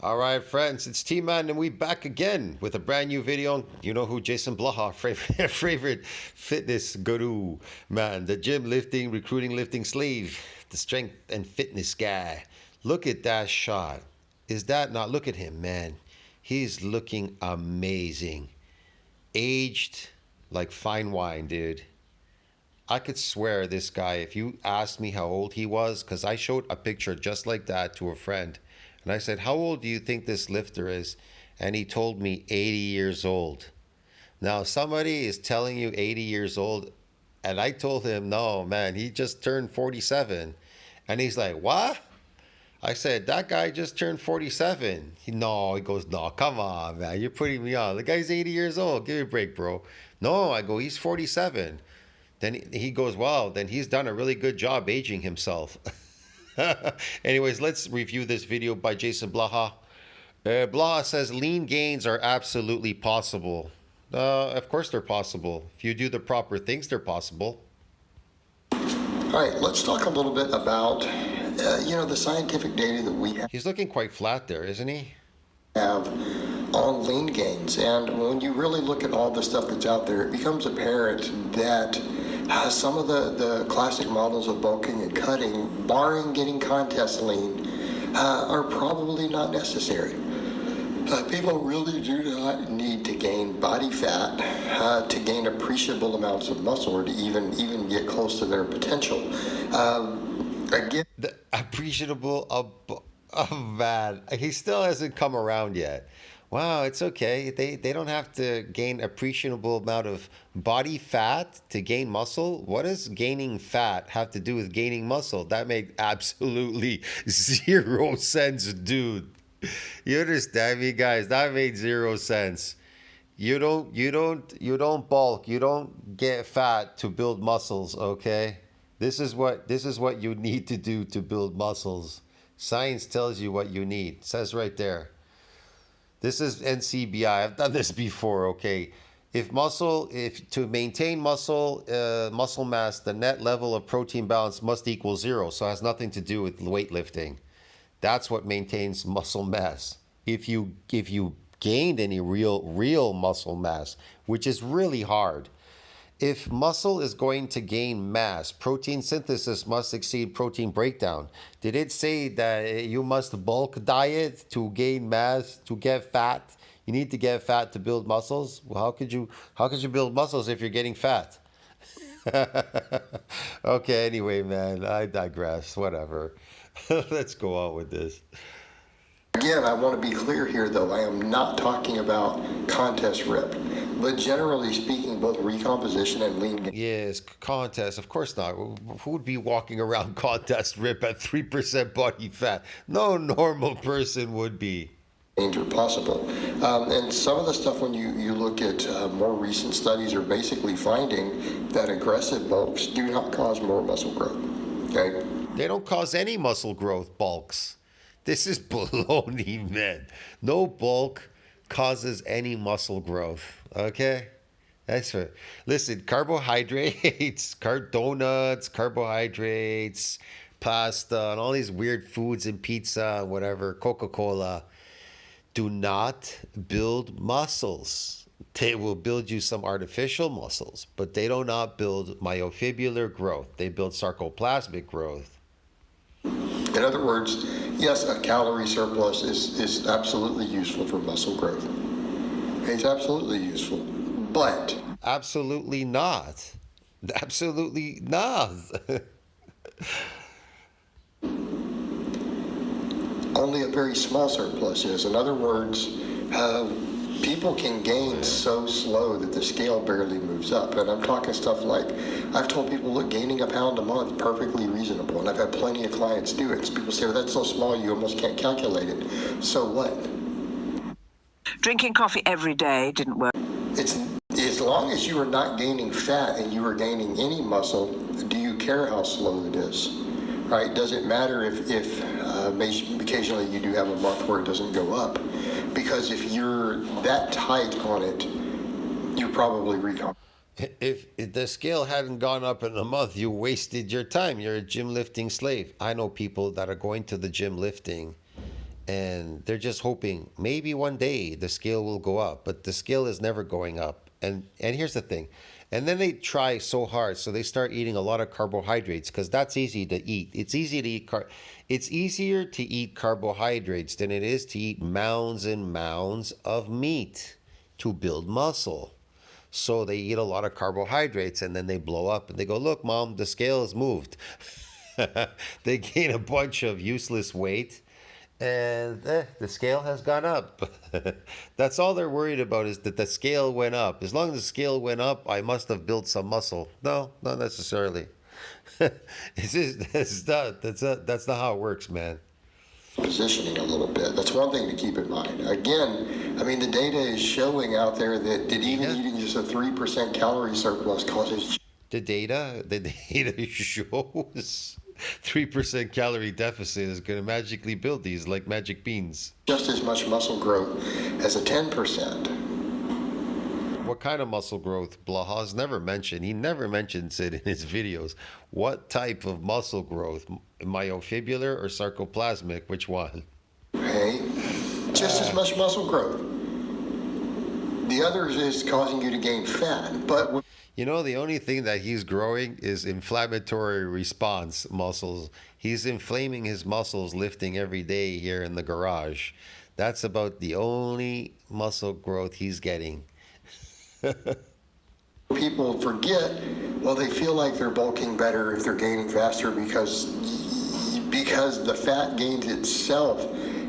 All right, friends, it's T-Man, and we back again with a brand new video. You know who JasonBlaha, favorite fitness guru, man, the gym lifting, recruiting lifting slave, the strength and fitness guy. Look at that shot. Is that not? Look at him, man. He's looking amazing. Aged like fine wine, dude. I could swear this guy, if you asked me how old he was, because I showed a picture just like that to a friend, and I said, how old do you think this lifter is? And he told me 80 years old. Now, somebody is telling you 80 years old, and I told him, no, man, he just turned 47. And he's like, what? I said, that guy just turned 47. He goes, no, come on, man, you're putting me on. The guy's 80 years old. Give me a break, bro. No, I go, he's 47. Then he goes, wow, then he's done a really good job aging himself. Anyways, let's review this video by JasonBlaha. Blaha says lean gains are absolutely possible. Of course they're possible. If you do the proper things, they're possible. All right, let's talk a little bit about, the scientific data that we He's looking quite flat there, isn't he? have on lean gains. And when you really look at all the stuff that's out there, it becomes apparent that some of the classic models of bulking and cutting, barring getting contest lean, are probably not necessary. People really do not need to gain body fat to gain appreciable amounts of muscle or to even get close to their potential. Again, The appreciable man, he still hasn't come around yet. Wow, it's okay. They don't have to gain appreciable amount of body fat to gain muscle. What does gaining fat have to do with gaining muscle? That made absolutely zero sense, dude. You understand me, guys? That made zero sense. You don't bulk. You don't get fat to build muscles, okay? This is what you need to do to build muscles. Science tells you what you need. It says right there. This is NCBI. I've done this before, okay? If to maintain muscle mass, the net level of protein balance must equal 0. So it has nothing to do with weightlifting. That's what maintains muscle mass. If you gained any real muscle mass, which is really hard. If muscle is going to gain mass, protein synthesis must exceed protein breakdown. Did it say that you must bulk diet to gain mass, to get fat? You need to get fat to build muscles? Well, how could you build muscles if you're getting fat? Okay, anyway, man, I digress. Whatever. Let's go on with this. Again, I want to be clear here, though. I am not talking about contest rep, but generally speaking, both recomposition and lean gains. Yes, contest. Of course not. Who would be walking around contest rip at 3% body fat? No normal person would be. Gains are possible. And some of the stuff, when you look at more recent studies, are basically finding that aggressive bulks do not cause more muscle growth. Okay? They don't cause any muscle growth, bulks. This is baloney, man. No bulk causes any muscle growth, okay? That's right. Listen, carbohydrates, donuts, carbohydrates, pasta, and all these weird foods and pizza, whatever, Coca-Cola, do not build muscles. They will build you some artificial muscles, but they do not build myofibrillar growth. They build sarcoplasmic growth. In other words, yes, a calorie surplus is absolutely useful for muscle growth. It's absolutely useful, but... Absolutely not. Absolutely not. Only a very small surplus is. In other words, people can gain so slow that the scale barely moves up. And I'm talking stuff like, I've told people, look, gaining a pound a month, perfectly reasonable. And I've had plenty of clients do it. So people say, well, that's so small, you almost can't calculate it. So what? Drinking coffee every day didn't work. It's as long as you are not gaining fat and you are gaining any muscle, do you care how slow it is? Right? Does it matter if occasionally you do have a month where it doesn't go up? Because if you're that tight on it, you probably recomp. If the scale hadn't gone up in a month, you wasted your time. You're a gym lifting slave. I know people that are going to the gym lifting and they're just hoping maybe one day the scale will go up, but the scale is never going up. And here's the thing, and then they try so hard, so they start eating a lot of carbohydrates because that's easy to eat. It's easy to eat it's easier to eat carbohydrates than it is to eat mounds and mounds of meat to build muscle. So they eat a lot of carbohydrates and then they blow up and they go, look, mom, the scale has moved. They gain a bunch of useless weight and the scale has gone up. That's all they're worried about, is that the scale went up. As long as the scale went up, I must have built some muscle. No, not necessarily. That's not how it works, man. Positioning a little bit. That's one thing to keep in mind. Again, I mean, the data is showing out there that even eating just a 3% calorie surplus causes... The data shows 3% calorie deficit is going to magically build these like magic beans. Just as much muscle growth as a 10%. What kind of muscle growth? Blaha's never mentioned. He never mentions it in his videos. What type of muscle growth? Myofibular or sarcoplasmic? Which one? Hey, just as much muscle growth. The other is causing you to gain fat, but... You know, the only thing that he's growing is inflammatory response muscles. He's inflaming his muscles lifting every day here in the garage. That's about the only muscle growth he's getting. People forget, well, they feel like they're bulking better if they're gaining faster because the fat gains itself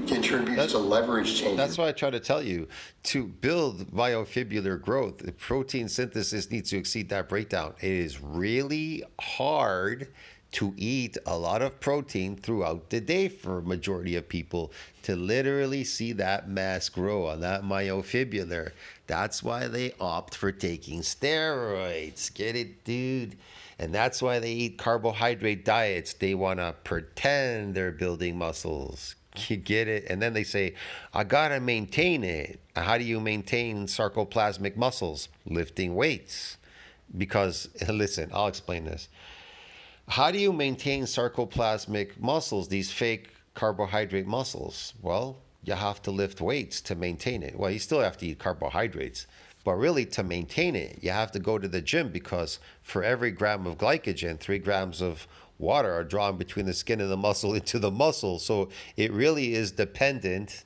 contributes to leverage change. That's why I try to tell you, to build myofibular growth, the protein synthesis needs to exceed that breakdown. It is really hard to eat a lot of protein throughout the day for a majority of people to literally see that mass grow on that myofibular. That's why they opt for taking steroids. Get it, dude? And that's why they eat carbohydrate diets. They want to pretend they're building muscles. You get it? And then they say, I gotta maintain it. How do you maintain sarcoplasmic muscles? Lifting weights. Because, listen, I'll explain this. How do you maintain sarcoplasmic muscles, these fake carbohydrate muscles? Well, you have to lift weights to maintain it. Well, you still have to eat carbohydrates. But really, to maintain it, you have to go to the gym, because for every gram of glycogen, 3 grams of water are drawn between the skin and the muscle into the muscle. So it really is dependent.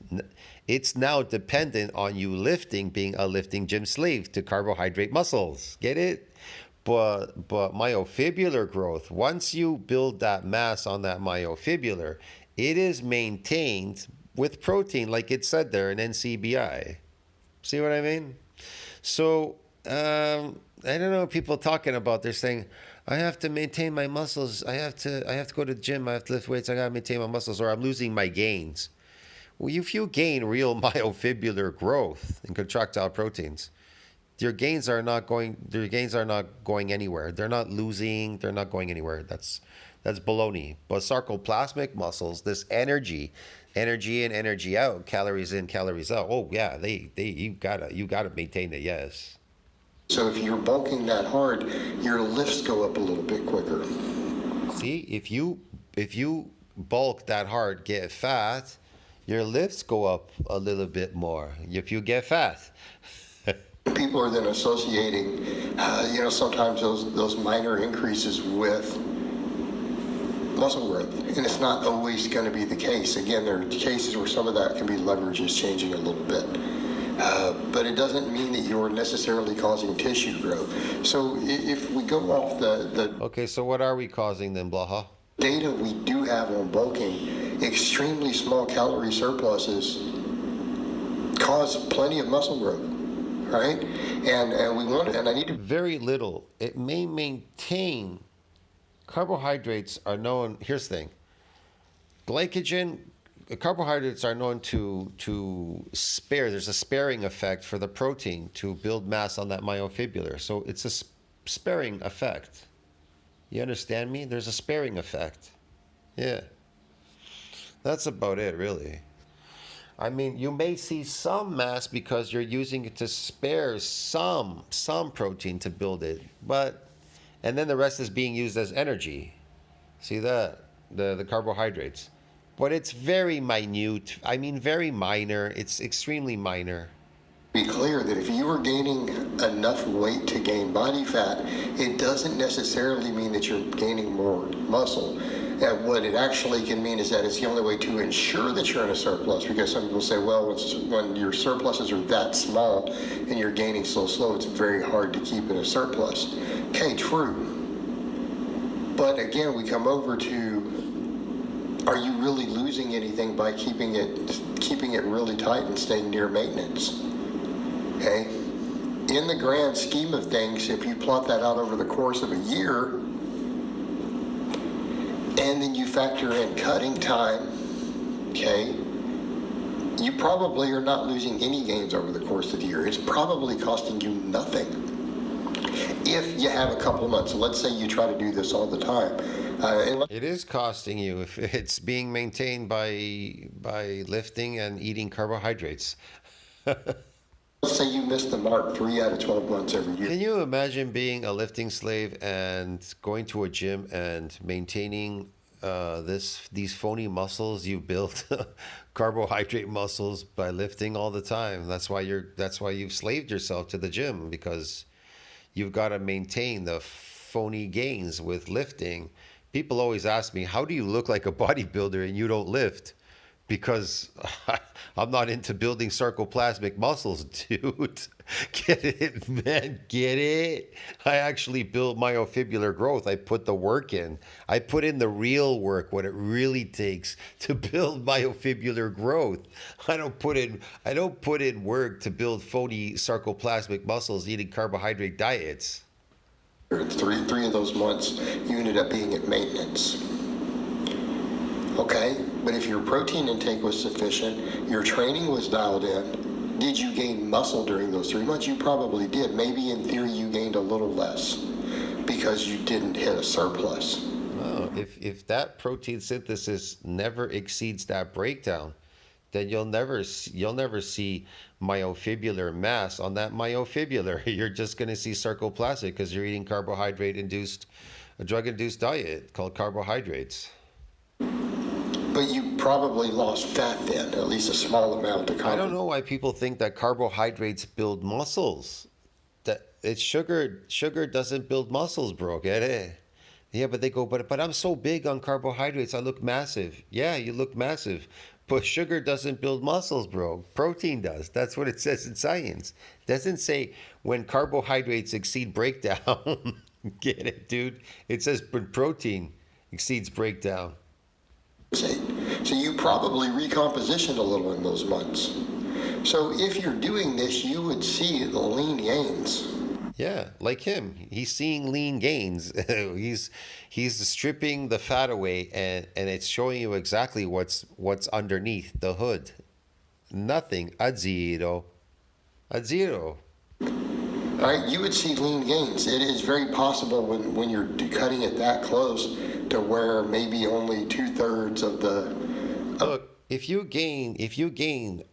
It's now dependent on you lifting, being a lifting gym slave to carbohydrate muscles. Get it? But myofibular growth, once you build that mass on that myofibular, it is maintained with protein, like it said there in NCBI. See what I mean? So I don't know what people talking about. They're saying, I have to maintain my muscles. I have to go to the gym. I have to lift weights. I got to maintain my muscles, or I'm losing my gains. Well, if you gain real myofibular growth in contractile proteins, your gains are not going anywhere. They're not losing. They're not going anywhere. That's baloney. But sarcoplasmic muscles, this energy in, energy out, calories in, calories out. Oh yeah, you gotta maintain it. Yes. So if you're bulking that hard, your lifts go up a little bit quicker. See, if you bulk that hard, get fat, your lifts go up a little bit more. If you get fat. People are then associating, sometimes those minor increases with muscle growth, and it's not always going to be the case. Again, there are cases where some of that can be leverage is changing a little bit. But it doesn't mean that you're necessarily causing tissue growth. So if we go off the Okay, so what are we causing then, Blaha? Data we do have on bulking, extremely small calorie surpluses cause plenty of muscle growth, right? And we want, and I need to... Very little. It may maintain. Carbohydrates are known, here's the thing. Carbohydrates are known to spare. There's a sparing effect for the protein to build mass on that myofibular. So it's a sparing effect. You understand me? There's a sparing effect. Yeah. That's about it, really. I mean, you may see some mass because you're using it to spare some protein to build it, and then the rest is being used as energy. See that? The carbohydrates. but it's very minute. I mean, very minor. It's extremely minor. Be clear that if you are gaining enough weight to gain body fat, it doesn't necessarily mean that you're gaining more muscle. And what it actually can mean is that it's the only way to ensure that you're in a surplus, because some people say, well, when your surpluses are that small and you're gaining so slow, it's very hard to keep in a surplus. Okay, true. But again, we come over to, are you really losing anything by keeping it really tight and staying near maintenance? Okay? In the grand scheme of things, if you plot that out over the course of a year, and then you factor in cutting time, okay, you probably are not losing any gains over the course of the year. It's probably costing you nothing. If you have a couple of months, let's say you try to do this all the time. It is costing you if it's being maintained by lifting and eating carbohydrates. Let's say you miss the mark 3 out of 12 months every year. Can you imagine being a lifting slave and going to a gym and maintaining these phony muscles you built, carbohydrate muscles, by lifting all the time? That's why you've slaved yourself to the gym, because you've got to maintain the phony gains with lifting. People always ask me, how do you look like a bodybuilder and you don't lift? Because I'm not into building sarcoplasmic muscles, dude. Get it, man? Get it? I actually build myofibular growth. I put the work in. I put in the real work, what it really takes to build myofibular growth. I don't put in work to build phony sarcoplasmic muscles eating carbohydrate diets. Three of those months, you ended up being at maintenance. Okay, but if your protein intake was sufficient, your training was dialed in, did you gain muscle during those 3 months? You probably did. Maybe in theory you gained a little less because you didn't hit a surplus. Oh, if that protein synthesis never exceeds that breakdown, then you'll never see myofibular mass on that myofibular. You're just going to see sarcoplasmic because you're eating a drug-induced diet called carbohydrates. But you probably lost fat then, at least a small amount. I don't know why people think that carbohydrates build muscles. That it's sugar. Sugar doesn't build muscles, bro. Get it? Yeah, but they go, but I'm so big on carbohydrates. I look massive. Yeah, you look massive. But sugar doesn't build muscles, bro. Protein does. That's what it says in science. It doesn't say when carbohydrates exceed breakdown. Get it, dude? It says when protein exceeds breakdown. So you probably recompositioned a little in those months. So if you're doing this, you would see the lean gains. Yeah, like him. He's seeing lean gains. he's stripping the fat away, and it's showing you exactly what's underneath the hood. Nothing. A zero. A zero. All right, you would see lean gains. It is very possible when you're cutting it that close to where maybe only 2/3 of the. Look, if you gain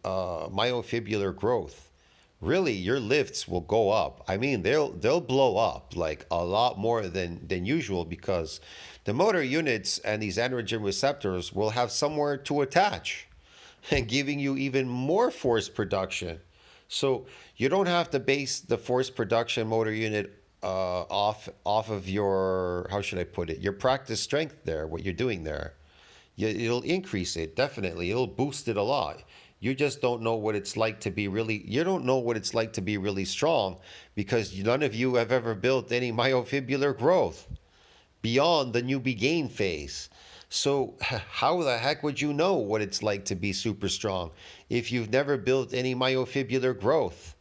myofibular growth, really your lifts will go up. I mean, they'll blow up like a lot more than usual, because the motor units and these androgen receptors will have somewhere to attach, and giving you even more force production. So you don't have to base the force production motor unit off of your, how should I put it, your practice strength there, what you're doing there. It'll increase it, definitely. It'll boost it a lot. You just don't know what it's like to be really strong, because none of you have ever built any myofibular growth beyond the newbie gain phase. So how the heck would you know what it's like to be super strong if you've never built any myofibular growth?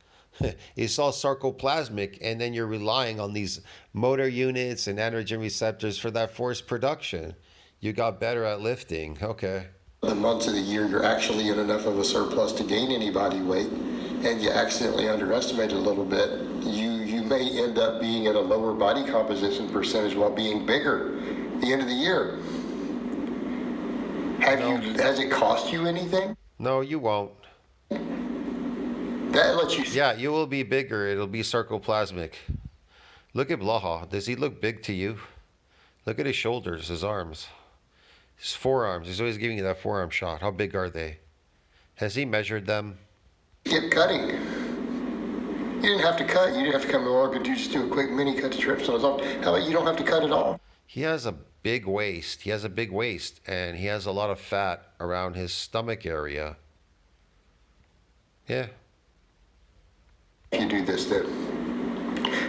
It's all sarcoplasmic, and then you're relying on these motor units and androgen receptors for that force production. You got better at lifting. Okay. The months of the year you're actually in enough of a surplus to gain any body weight, and you accidentally underestimate it a little bit, you may end up being at a lower body composition percentage while being bigger at the end of the year. Has it cost you anything? No, you won't. That lets you. Yeah, you will be bigger. It'll be sarcoplasmic. Look at Blaha. Does he look big to you? Look at his shoulders, his arms. His forearms. He's always giving you that forearm shot. How big are they? Has he measured them? Keep cutting. You didn't have to cut. You didn't have to come to Oregon. You just do a quick mini cut strips on his arm. How about you don't have to cut at all? He has a big waist. He has a big waist, and he has a lot of fat around his stomach area. Yeah. You do this then.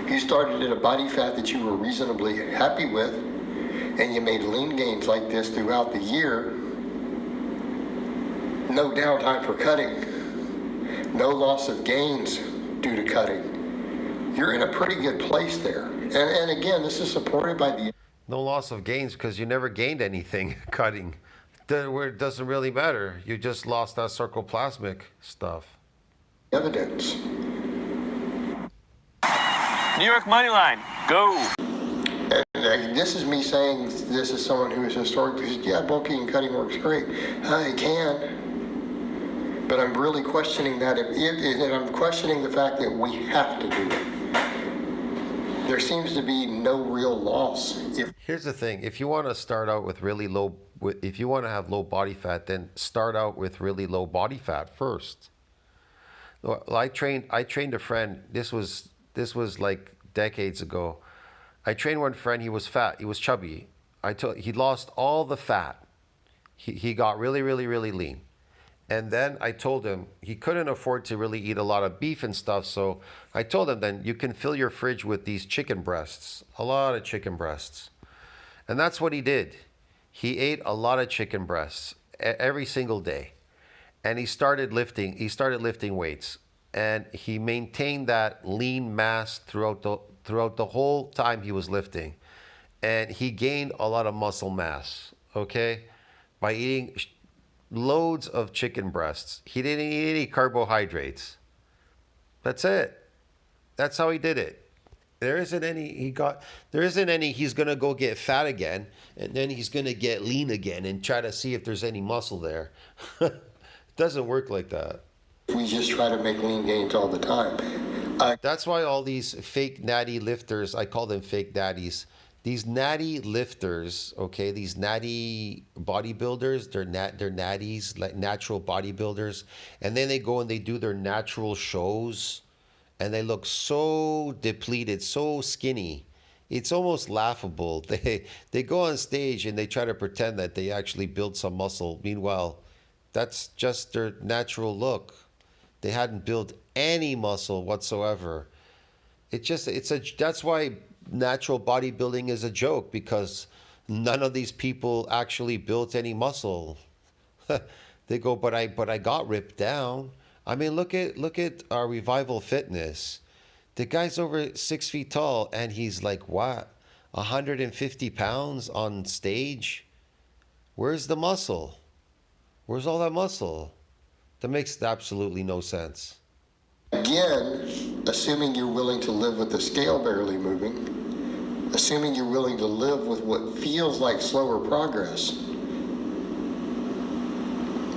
You started at a body fat that you were reasonably happy with, and you made lean gains like this throughout the year. No downtime for cutting. No loss of gains due to cutting. You're in a pretty good place there. And again, this is supported by the... No loss of gains because you never gained anything cutting. Where it doesn't really matter. You just lost that sarcoplasmic stuff. evidence. New York money line, go. And this is me saying this is someone who is historically said, yeah, bulking and cutting works great. I can, but I'm really questioning that. And I'm questioning the fact that we have to do it. There seems to be no real loss. Here's the thing: if you want to start out with really low, if you want to have low body fat, then start out with really low body fat first. Well, I trained a friend. This was like decades ago. I trained one friend. He was fat. He was chubby. He lost all the fat. He got really lean. And then I told him he couldn't afford to really eat a lot of beef and stuff. So I told him, then you can fill your fridge with these chicken breasts, a lot of chicken breasts. And that's what he did. He ate a lot of chicken breasts every single day. And he started lifting weights. And he maintained that lean mass throughout the whole time he was lifting. And he gained a lot of muscle mass, okay? By eating loads of chicken breasts. He didn't eat any carbohydrates. That's it. That's how he did it. There isn't any he's going to go get fat again and then he's going to get lean again and try to see if there's any muscle there. It doesn't work like that. We just try to make lean gains all the time. That's why all these fake natty lifters, I call them fake natties. These natty lifters, okay, these natty bodybuilders, they're natties, like natural bodybuilders, and then they go and they do their natural shows, and they look so depleted, so skinny. It's almost laughable. They go on stage and they try to pretend that they actually build some muscle. Meanwhile, that's just their natural look. They hadn't built any muscle whatsoever. That's why natural bodybuilding is a joke, because none of these people actually built any muscle. They go, but I got ripped down. I mean, look at our Revival Fitness. The guy's over 6 feet tall and he's like, what, 150 pounds on stage? Where's the muscle? Where's all that muscle? That makes absolutely no sense. Again, assuming you're willing to live with the scale barely moving, assuming you're willing to live with what feels like slower progress,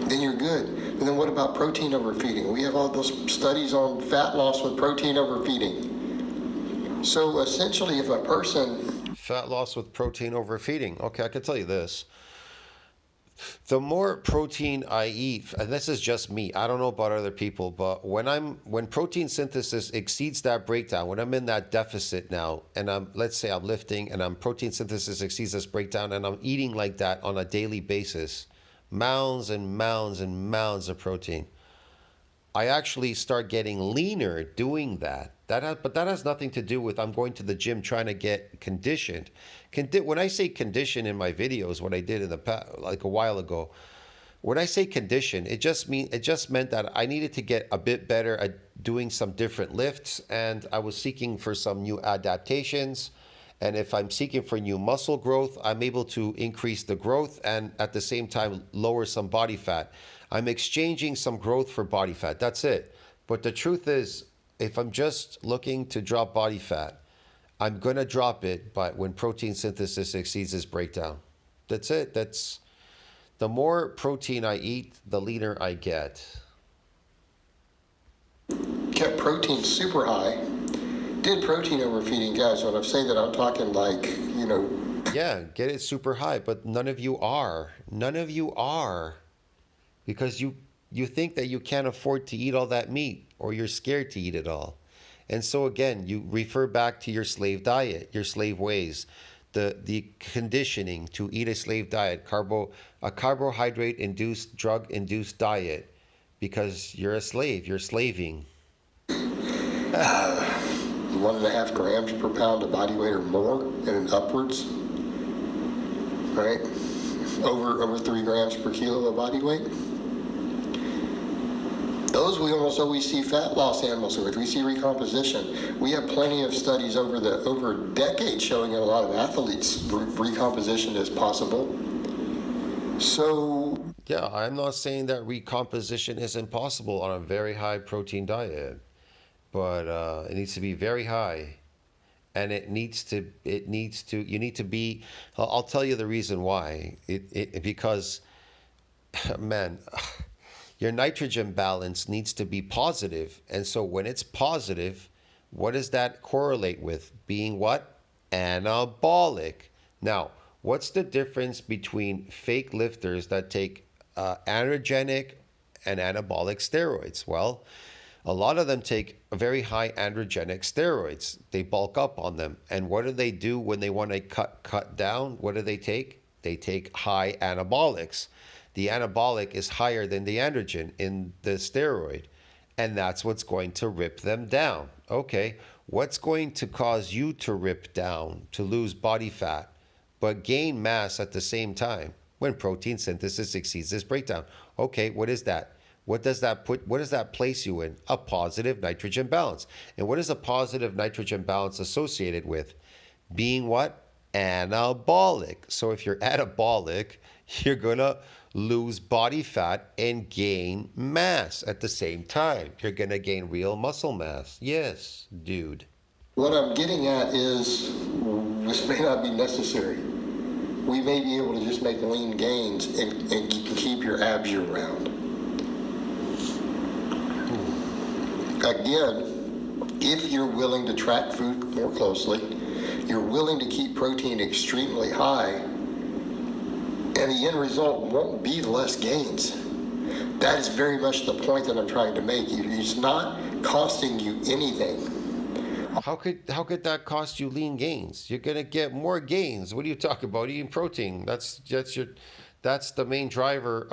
then you're good. And then what about protein overfeeding? We have all those studies on fat loss with protein overfeeding. So essentially, if a person... Fat loss with protein overfeeding. Okay, I can tell you this. The more protein I eat, and this is just me, I don't know about other people, but when protein synthesis exceeds that breakdown, when I'm in that deficit now, and let's say I'm lifting and protein synthesis exceeds this breakdown, and I'm eating like that on a daily basis, mounds and mounds and mounds of protein, I actually start getting leaner doing that. But that has nothing to do with I'm going to the gym trying to get conditioned. When I say condition in my videos, what I did in the past, like a while ago, when I say condition, it just meant that I needed to get a bit better at doing some different lifts, and I was seeking for some new adaptations. And if I'm seeking for new muscle growth, I'm able to increase the growth and at the same time lower some body fat. I'm exchanging some growth for body fat. That's it. But the truth is, if I'm just looking to drop body fat, I'm going to drop it but when protein synthesis exceeds this breakdown. That's it. That's the more protein I eat, the leaner I get. Kept protein super high. Did protein overfeeding, guys. When I say that, I'm talking like, Yeah, get it super high, but none of you are. None of you are. Because you think that you can't afford to eat all that meat, or you're scared to eat it all. And so again, you refer back to your slave diet, your slave ways, the conditioning to eat a slave diet, a carbohydrate induced, drug induced diet, because you're a slave, you're slaving. 1.5 grams per pound of body weight or more and upwards, right? Over 3 grams per kilo of body weight. Those we almost always see fat loss and muscle growth. We see recomposition. We have plenty of studies over decades showing in a lot of athletes recomposition is possible. So Yeah, I'm not saying that recomposition isn't possible on a very high protein diet, but it needs to be very high, and you need to be. I'll tell you the reason why. Because, man, your nitrogen balance needs to be positive, and so when it's positive, what does that correlate with? Being what? Anabolic. Now, what's the difference between fake lifters that take androgenic and anabolic steroids? Well, a lot of them take very high androgenic steroids. They bulk up on them. And what do they do when they want to cut down? What do they take? They take high anabolics. The anabolic is higher than the androgen in the steroid. And that's what's going to rip them down. Okay, what's going to cause you to rip down, to lose body fat, but gain mass at the same time when protein synthesis exceeds this breakdown? Okay, what is that? What does that place you in? A positive nitrogen balance. And what is a positive nitrogen balance associated with? Being what? Anabolic. So if you're anabolic, you're going to lose body fat and gain mass at the same time. You're going to gain real muscle mass. Yes, dude. what I'm getting at is this may not be necessary. We may be able to just make lean gains and keep your abs year round. Again, if you're willing to track food more closely, you're willing to keep protein extremely high, and the end result won't be less gains. That is very much the point that I'm trying to make. It's not costing you anything. How could that cost you lean gains? You're gonna get more gains. What are you talking about? Eating protein. That's the main driver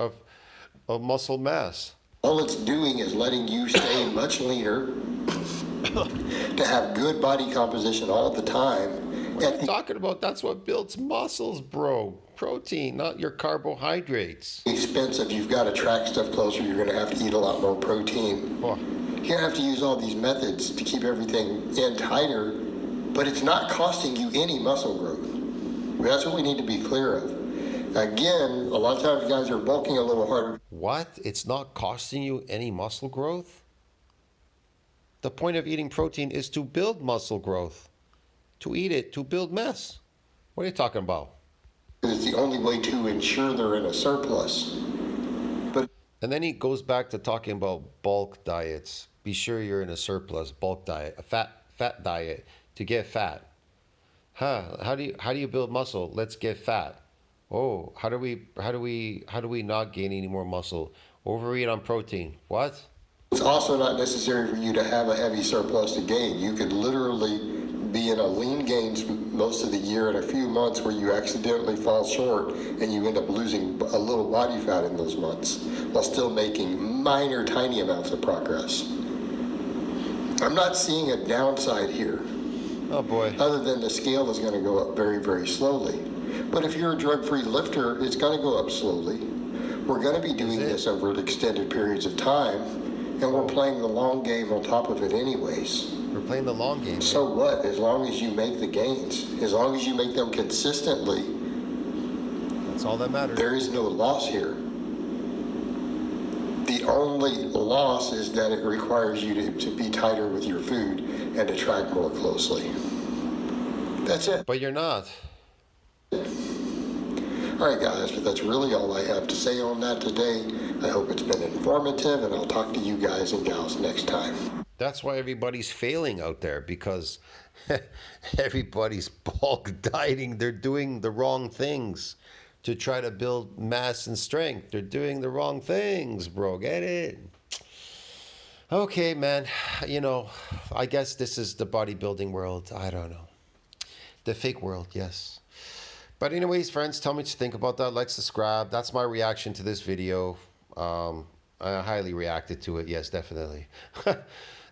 of muscle mass. All it's doing is letting you stay much leaner, to have good body composition all the time. What are you talking about? That's what builds muscles, bro. Protein, not your carbohydrates. Expense of you've got to track stuff closer, you're going to have to eat a lot more protein. Oh. You're going to have to use all these methods to keep everything in tighter, but it's not costing you any muscle growth. That's what we need to be clear of. Again, a lot of times guys are bulking a little harder. What? It's not costing you any muscle growth? The point of eating protein is to build muscle growth. To eat it, to build mass. What are you talking about? It's the only way to ensure they're in a surplus. But And then he goes back to talking about bulk diets. Be sure you're in a surplus. Bulk diet, a fat diet to get fat. How do you build muscle? Let's get fat. Oh, how do we not gain any more muscle? Overeat on protein. What? it's also not necessary for you to have a heavy surplus to gain. You could literally be in a lean gains most of the year and a few months where you accidentally fall short and you end up losing a little body fat in those months while still making minor, tiny amounts of progress. I'm not seeing a downside here. Oh boy. Other than the scale is going to go up very, very slowly. But if you're a drug-free lifter, it's going to go up slowly. We're going to be doing this over extended periods of time, and we're playing the long game on top of it anyways. We're playing the long game. So what? As long as you make the gains, as long as you make them consistently, That's all that matters. there is no loss here. The only loss is that it requires you to be tighter with your food and to track more closely. That's it. But you're not. All right, guys, but that's really all I have to say on that today. I hope it's been informative, and I'll talk to you guys and gals next time. That's why everybody's failing out there, because Everybody's bulk dieting. They're doing the wrong things to try to build mass and strength. They're doing the wrong things, bro. Get it? Okay, man. I guess this is the bodybuilding world. I don't know. The fake world, yes. But anyways, friends, tell me what you think about that. Like, subscribe. That's my reaction to this video. I highly reacted to it. Yes, definitely.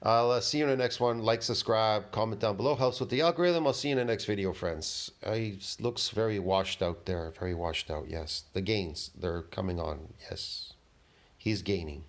I'll see you in the next one. Like, subscribe, comment down below. Helps with the algorithm. I'll see you in the next video, friends. He looks very washed out there. Very washed out, yes. The Gainz, they're coming on. Yes. He's gaining.